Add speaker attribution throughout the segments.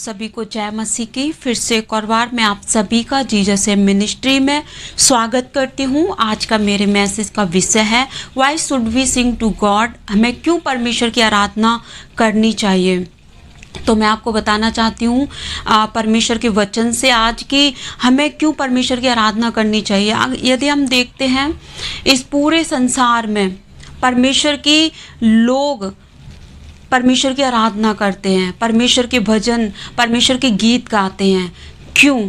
Speaker 1: सभी को जय मसीह की। फिर से एक और बार मैं आप सभी का जीसस है मिनिस्ट्री में स्वागत करती हूँ। आज का मेरे मैसेज का विषय है why should we sing to God, हमें क्यों परमेश्वर की आराधना करनी चाहिए। तो मैं आपको बताना चाहती हूँ परमेश्वर के वचन से आज की हमें क्यों परमेश्वर की आराधना करनी चाहिए। यदि हम देखते हैं इस पूरे संसार में परमेश्वर की लोग परमेश्वर की आराधना करते हैं, परमेश्वर के भजन, परमेश्वर के गीत गाते हैं। क्यों?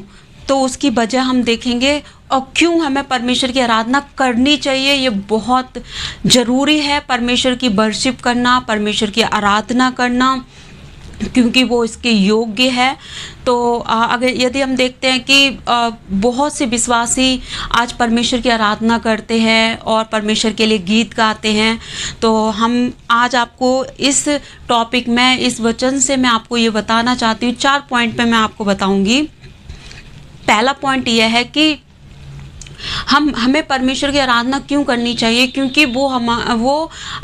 Speaker 1: तो उसकी वजह हम देखेंगे और क्यों हमें परमेश्वर की आराधना करनी चाहिए। ये बहुत ज़रूरी है परमेश्वर की वर्शिप करना, परमेश्वर की आराधना करना, क्योंकि वो इसके योग्य है। तो अगर यदि हम देखते हैं कि बहुत से विश्वासी आज परमेश्वर की आराधना करते हैं और परमेश्वर के लिए गीत गाते हैं, तो हम आज आपको इस टॉपिक में, इस वचन से मैं आपको ये बताना चाहती हूँ। 4 पॉइंट पे मैं आपको बताऊँगी। पहला पॉइंट यह है कि हमें परमेश्वर की आराधना क्यों करनी चाहिए, क्योंकि वो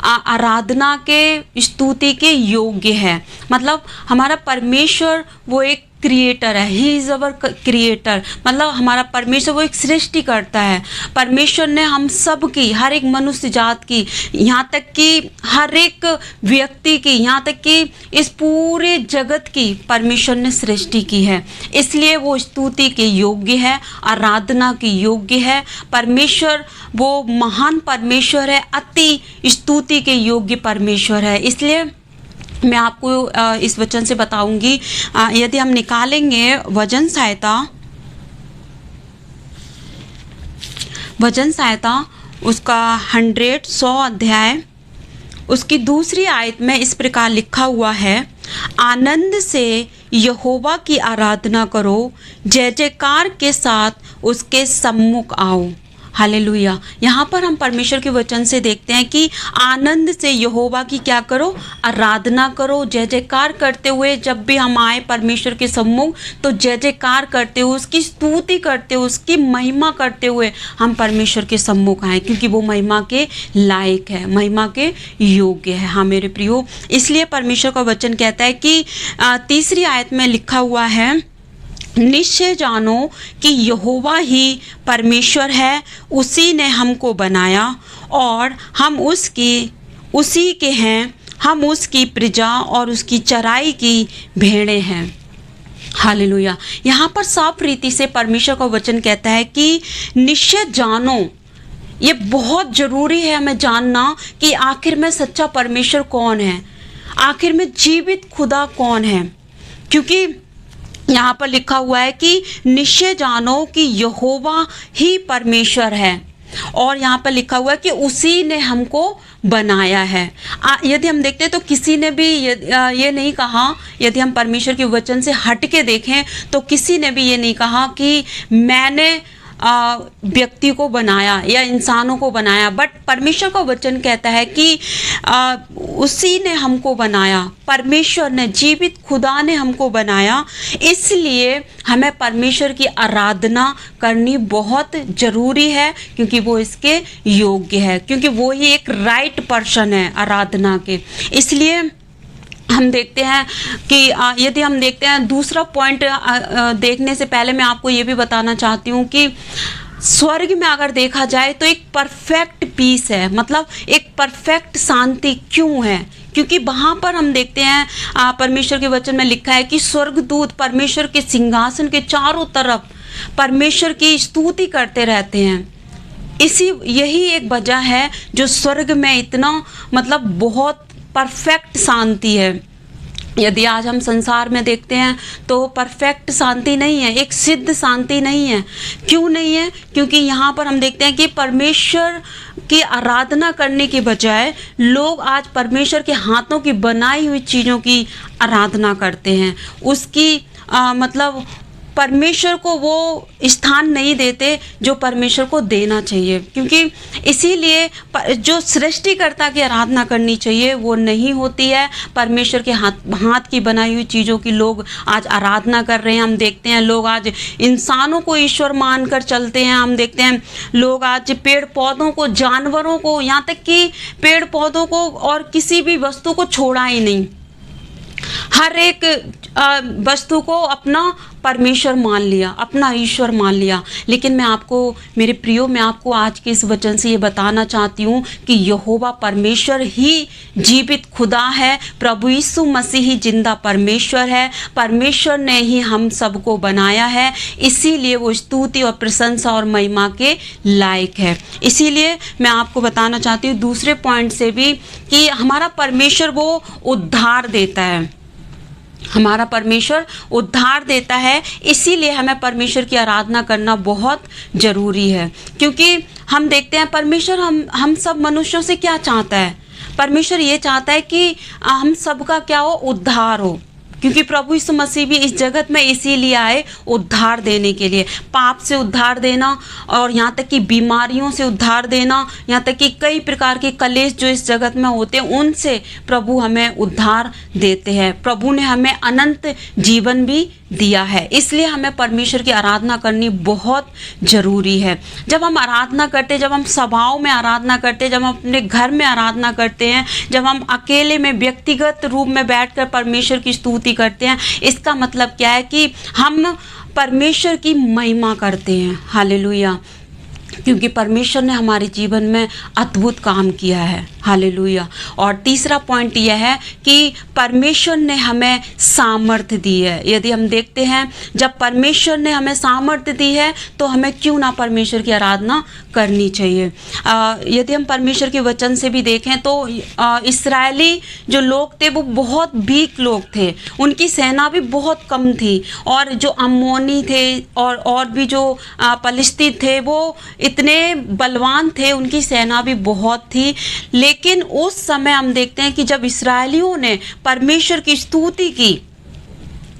Speaker 1: आराधना के, स्तुति के योग्य है। मतलब हमारा परमेश्वर वो एक क्रिएटर है, ही इज़ अवर क्रिएटर। मतलब हमारा परमेश्वर वो एक सृष्टि करता है। परमेश्वर ने हम सब की, हर एक मनुष्य जात की, यहाँ तक कि हर एक व्यक्ति की, यहाँ तक कि इस पूरे जगत की परमेश्वर ने सृष्टि की है। इसलिए वो स्तुति के योग्य है, आराधना के योग्य है। परमेश्वर वो महान परमेश्वर है, अति स्तुति के योग्य परमेश्वर है। इसलिए मैं आपको इस वचन से बताऊंगी। यदि हम निकालेंगे वचन संहिता उसका 100 अध्याय, उसकी दूसरी आयत में इस प्रकार लिखा हुआ है, आनंद से यहोवा की आराधना करो, जय जयकार के साथ उसके सम्मुख आओ। हालेलुया। यहाँ पर हम परमेश्वर के वचन से देखते हैं कि आनंद से यहोवा की क्या करो, आराधना करो। जय जयकार करते हुए जब भी हम आए परमेश्वर के सम्मुख, तो जय जयकार करते हुए, उसकी स्तुति करते हुए, उसकी महिमा करते हुए हम परमेश्वर के सम्मुख आए, क्योंकि वो महिमा के लायक है, महिमा के योग्य है। हाँ मेरे प्रियो, इसलिए परमेश्वर का वचन कहता है कि तीसरी आयत में लिखा हुआ है, निश्चय जानो कि यहोवा ही परमेश्वर है, उसी ने हमको बनाया और हम उसी के हैं, हम उसकी प्रजा और उसकी चराई की भेड़ें हैं। हालेलुया। यहाँ पर साफ रीति से परमेश्वर का वचन कहता है कि निश्चय जानो। ये बहुत ज़रूरी है हमें जानना कि आखिर में सच्चा परमेश्वर कौन है, आखिर में जीवित खुदा कौन है। क्योंकि यहाँ पर लिखा हुआ है कि निश्चय जानो कि यहोवा ही परमेश्वर है, और यहाँ पर लिखा हुआ है कि उसी ने हमको बनाया है। यदि हम देखते हैं तो किसी ने भी ये नहीं कहा, यदि हम परमेश्वर के वचन से हट के देखें तो किसी ने भी ये नहीं कहा कि मैंने व्यक्ति को बनाया या इंसानों को बनाया, बट परमेश्वर का वचन कहता है कि उसी ने हमको बनाया, परमेश्वर ने, जीवित खुदा ने हमको बनाया। इसलिए हमें परमेश्वर की आराधना करनी बहुत ज़रूरी है, क्योंकि वो इसके योग्य है, क्योंकि वो ही एक राइट पर्सन है आराधना के। इसलिए हम देखते हैं कि यदि हम देखते हैं दूसरा पॉइंट देखने से पहले मैं आपको ये भी बताना चाहती हूँ कि स्वर्ग में अगर देखा जाए तो एक परफेक्ट पीस है, मतलब एक परफेक्ट शांति। क्यों है? क्योंकि वहाँ पर हम देखते हैं परमेश्वर के वचन में लिखा है कि स्वर्गदूत परमेश्वर के सिंहासन के चारों तरफ परमेश्वर की स्तुति करते रहते हैं। यही एक वजह है जो स्वर्ग में इतना, मतलब बहुत परफेक्ट शांति है। यदि आज हम संसार में देखते हैं तो परफेक्ट शांति नहीं है, एक सिद्ध शांति नहीं है। क्यों नहीं है? क्योंकि यहाँ पर हम देखते हैं कि परमेश्वर की आराधना करने के बजाय लोग आज परमेश्वर के हाथों की बनाई हुई चीज़ों की आराधना करते हैं। उसकी मतलब परमेश्वर को वो स्थान नहीं देते जो परमेश्वर को देना चाहिए। क्योंकि इसीलिए जो सृष्टिकर्ता की आराधना करनी चाहिए वो नहीं होती है। परमेश्वर के हाथ की बनाई हुई चीज़ों की लोग आज आराधना कर रहे हैं। हम देखते हैं लोग आज इंसानों को ईश्वर मानकर चलते हैं। हम देखते हैं लोग आज पेड़ पौधों को, जानवरों को, यहाँ तक कि पेड़ पौधों को और किसी भी वस्तु को छोड़ा ही नहीं। हर एक वस्तु को अपना परमेश्वर मान लिया, अपना ईश्वर मान लिया। लेकिन मैं आपको मेरे प्रियो, मैं आपको आज के इस वचन से ये बताना चाहती हूँ कि यहोवा परमेश्वर ही जीवित खुदा है, प्रभु यीशु मसीह ही जिंदा परमेश्वर है। परमेश्वर ने ही हम सबको बनाया है, इसीलिए वो स्तुति और प्रशंसा और महिमा के लायक है। इसीलिए मैं आपको बताना चाहती हूँ दूसरे पॉइंट से भी कि हमारा परमेश्वर वो उद्धार देता है, हमारा परमेश्वर उद्धार देता है। इसीलिए हमें परमेश्वर की आराधना करना बहुत ज़रूरी है, क्योंकि हम देखते हैं परमेश्वर हम सब मनुष्यों से क्या चाहता है। परमेश्वर ये चाहता है कि हम सबका क्या हो, उद्धार हो, क्योंकि प्रभु यीशु मसीह भी इस जगत में इसीलिए आए, उद्धार देने के लिए, पाप से उद्धार देना और यहाँ तक कि बीमारियों से उद्धार देना, यहाँ तक कि कई प्रकार के कलेश जो इस जगत में होते हैं उनसे प्रभु हमें उद्धार देते हैं। प्रभु ने हमें अनंत जीवन भी दिया है, इसलिए हमें परमेश्वर की आराधना करनी बहुत ज़रूरी है। जब हम आराधना करते, जब हम सभाओं में आराधना करते, जब हम अपने घर में आराधना करते हैं, जब हम अकेले में व्यक्तिगत रूप में बैठकर परमेश्वर की स्तुति करते हैं, इसका मतलब क्या है कि हम परमेश्वर की महिमा करते हैं। हालेलुया, क्योंकि परमेश्वर ने हमारे जीवन में अद्भुत काम किया है। हालेलुया। और तीसरा पॉइंट यह है कि परमेश्वर ने हमें सामर्थ्य दी है। यदि हम देखते हैं जब परमेश्वर ने हमें सामर्थ्य दी है तो हमें क्यों ना परमेश्वर की आराधना करनी चाहिए। यदि हम परमेश्वर के वचन से भी देखें तो इस्राएली जो लोग थे वो बहुत वीक लोग थे, उनकी सेना भी बहुत कम थी, और जो अम्मोनी थे और भी जो पलिश्ती थे वो इतने बलवान थे, उनकी सेना भी बहुत थी। लेकिन उस समय हम देखते हैं कि जब इस्राएलियों ने परमेश्वर की स्तुति की,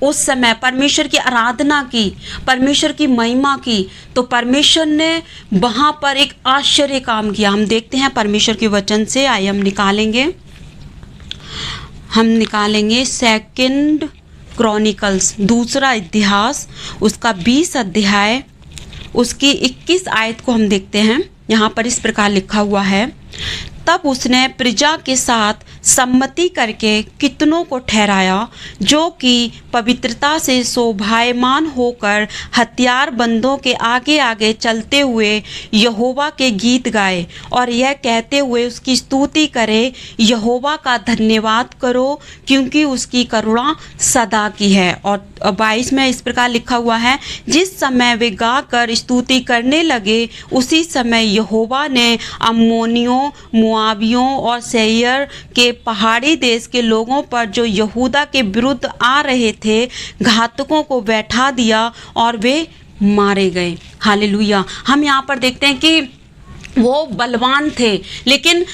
Speaker 1: उस समय परमेश्वर की आराधना की, परमेश्वर की महिमा की, तो परमेश्वर ने वहाँ पर एक आश्चर्य काम किया। हम देखते हैं परमेश्वर के वचन से, आइए हम निकालेंगे सेकंड क्रॉनिकल्स, दूसरा इतिहास, उसका 20 अध्याय, उसकी 21 आयत को हम देखते हैं। यहाँ पर इस प्रकार लिखा हुआ है, तब उसने प्रजा के साथ सम्मति करके कितनों को ठहराया जो कि पवित्रता से शोभायमान होकर हथियारबंदों के आगे आगे चलते हुए यहोवा के गीत गाए और यह कहते हुए उसकी स्तुति करे, यहोवा का धन्यवाद करो क्योंकि उसकी करुणा सदा की है। और 22 में इस प्रकार लिखा हुआ है, जिस समय वे गाकर स्तुति करने लगे उसी समय यहोवा ने अम्मोनियों, मोआबियों और सेईर के पहाड़ी देश के लोगों पर जो यहूदा के विरुद्ध आ रहे थे घातकों को बैठा दिया और वे मारे गए। हालेलुया। हम यहाँ पर देखते हैं कि वो बलवान थे, लेकिन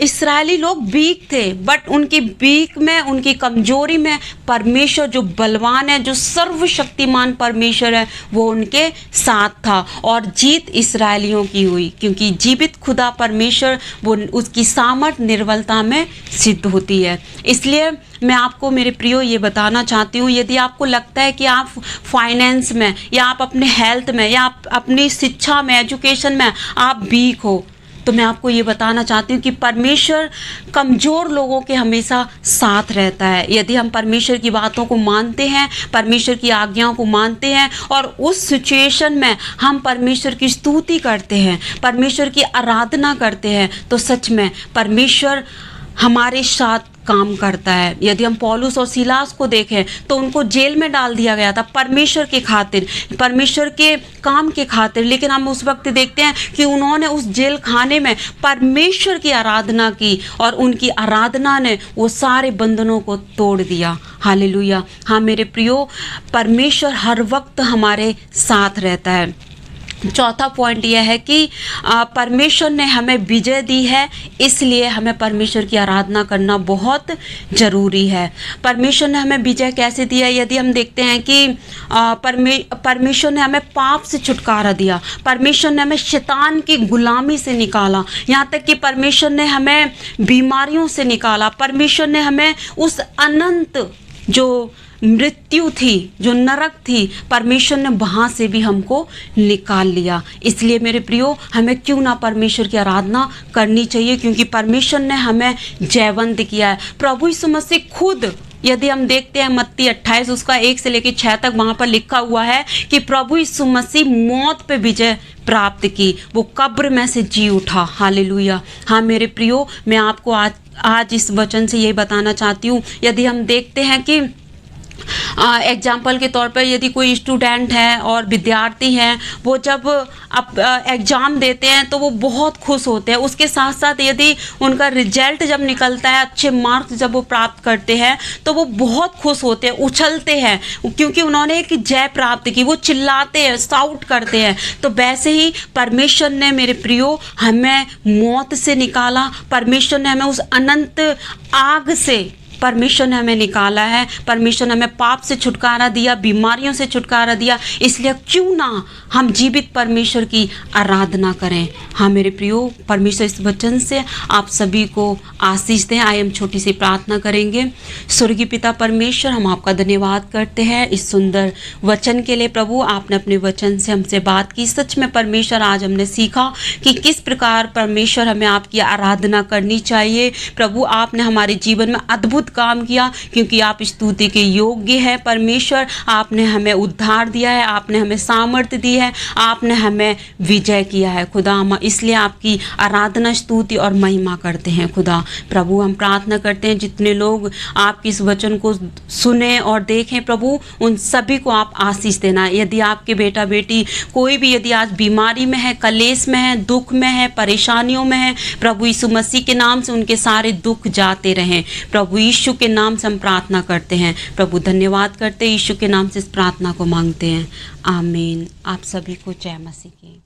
Speaker 1: इस्राएली लोग वीक थे, बट उनकी वीक में, उनकी कमजोरी में परमेश्वर जो बलवान है, जो सर्वशक्तिमान परमेश्वर है, वो उनके साथ था और जीत इस्राएलियों की हुई, क्योंकि जीवित खुदा परमेश्वर वो उसकी सामर्थ निर्बलता में सिद्ध होती है। इसलिए मैं आपको मेरे प्रियो ये बताना चाहती हूँ, यदि आपको लगता है कि आप फाइनेंस में या आप अपने हेल्थ में या आप अपनी शिक्षा में, एजुकेशन में आप वीक हो, तो मैं आपको ये बताना चाहती हूँ कि परमेश्वर कमज़ोर लोगों के हमेशा साथ रहता है। यदि हम परमेश्वर की बातों को मानते हैं, परमेश्वर की आज्ञाओं को मानते हैं और उस सिचुएशन में हम परमेश्वर की स्तुति करते हैं, परमेश्वर की आराधना करते हैं, तो सच में परमेश्वर हमारे साथ काम करता है। यदि हम पौलुस और सीलास को देखें तो उनको जेल में डाल दिया गया था परमेश्वर के खातिर, परमेश्वर के काम के खातिर, लेकिन हम उस वक्त देखते हैं कि उन्होंने उस जेल खाने में परमेश्वर की आराधना की और उनकी आराधना ने वो सारे बंधनों को तोड़ दिया। हालेलुया। हाँ मेरे प्रियो, परमेश्वर हर वक्त हमारे साथ रहता है। चौथा पॉइंट यह है कि परमेश्वर ने हमें विजय दी है, इसलिए हमें परमेश्वर की आराधना करना बहुत ज़रूरी है। परमेश्वर ने हमें विजय कैसे दिया? यदि हम देखते हैं कि परमेश्वर ने हमें पाप से छुटकारा दिया, परमेश्वर ने हमें शैतान की गुलामी से निकाला, यहाँ तक कि परमेश्वर ने हमें बीमारियों से निकाला, परमेश्वर ने हमें उस अनंत जो मृत्यु थी, जो नरक थी, परमेश्वर ने वहाँ से भी हमको निकाल लिया। इसलिए मेरे प्रियो, हमें क्यों ना परमेश्वर की आराधना करनी चाहिए, क्योंकि परमेश्वर ने हमें जयवंत किया है। प्रभु यीशु मसीह खुद यदि हम देखते हैं मत्ती 28 उसका 1 से लेकर 6 तक, वहाँ पर लिखा हुआ है कि प्रभु यीशु मसीह मौत पे विजय प्राप्त की, वो कब्र में से जी उठा। हालेलुया। हाँ मेरे प्रियो, मैं आपको आज इस वचन से यही बताना चाहती हूँ। यदि हम देखते हैं कि एग्जाम्पल के तौर पर यदि कोई स्टूडेंट है और विद्यार्थी हैं, वो जब एग्ज़ाम देते हैं तो वो बहुत खुश होते हैं। उसके साथ साथ यदि उनका रिजल्ट जब निकलता है, अच्छे मार्क्स जब वो प्राप्त करते हैं, तो वो बहुत खुश होते हैं, उछलते हैं, क्योंकि उन्होंने एक जय प्राप्त की। वो चिल्लाते हैं, साउट करते हैं। तो वैसे ही परमेश्वर ने मेरे प्रियो हमें मौत से निकाला, परमेश्वर ने हमें उस अनंत आग से परमेश्वर ने हमें निकाला है, परमेश्वर ने हमें पाप से छुटकारा दिया, बीमारियों से छुटकारा दिया। इसलिए क्यों ना हम जीवित परमेश्वर की आराधना करें। हाँ मेरे प्रियो, परमेश्वर इस वचन से आप सभी को आशीष दें। आइए हम छोटी सी प्रार्थना करेंगे। स्वर्गीय पिता परमेश्वर, हम आपका धन्यवाद करते हैं इस सुंदर वचन के लिए। प्रभु, आपने अपने वचन से हमसे बात की। सच में परमेश्वर, आज हमने सीखा कि किस प्रकार परमेश्वर हमें आपकी आराधना करनी चाहिए। प्रभु, आपने हमारे जीवन में अद्भुत काम किया, क्योंकि आप स्तुति के योग्य है। परमेश्वर, आपने हमें उद्धार दिया है, आपने हमें सामर्थ्य दी है, आपने हमें विजय किया है। खुदा, हम इसलिए आपकी आराधना, स्तुति और महिमा करते हैं। खुदा प्रभु, हम प्रार्थना करते हैं जितने लोग आपके इस वचन को सुने और देखें, प्रभु उन सभी को आप आशीष देना। यदि आपके बेटा बेटी कोई भी यदि आज बीमारी में है, कलेश में है, दुख में है, परेशानियों में है, प्रभु यीशु मसीह के नाम से उनके सारे दुख जाते रहें। प्रभु यीशु के नाम से हम प्रार्थना करते हैं। प्रभु धन्यवाद करते हैं, यीशु के नाम से इस प्रार्थना को मांगते हैं। आमीन। आप सभी को जय मसीह की।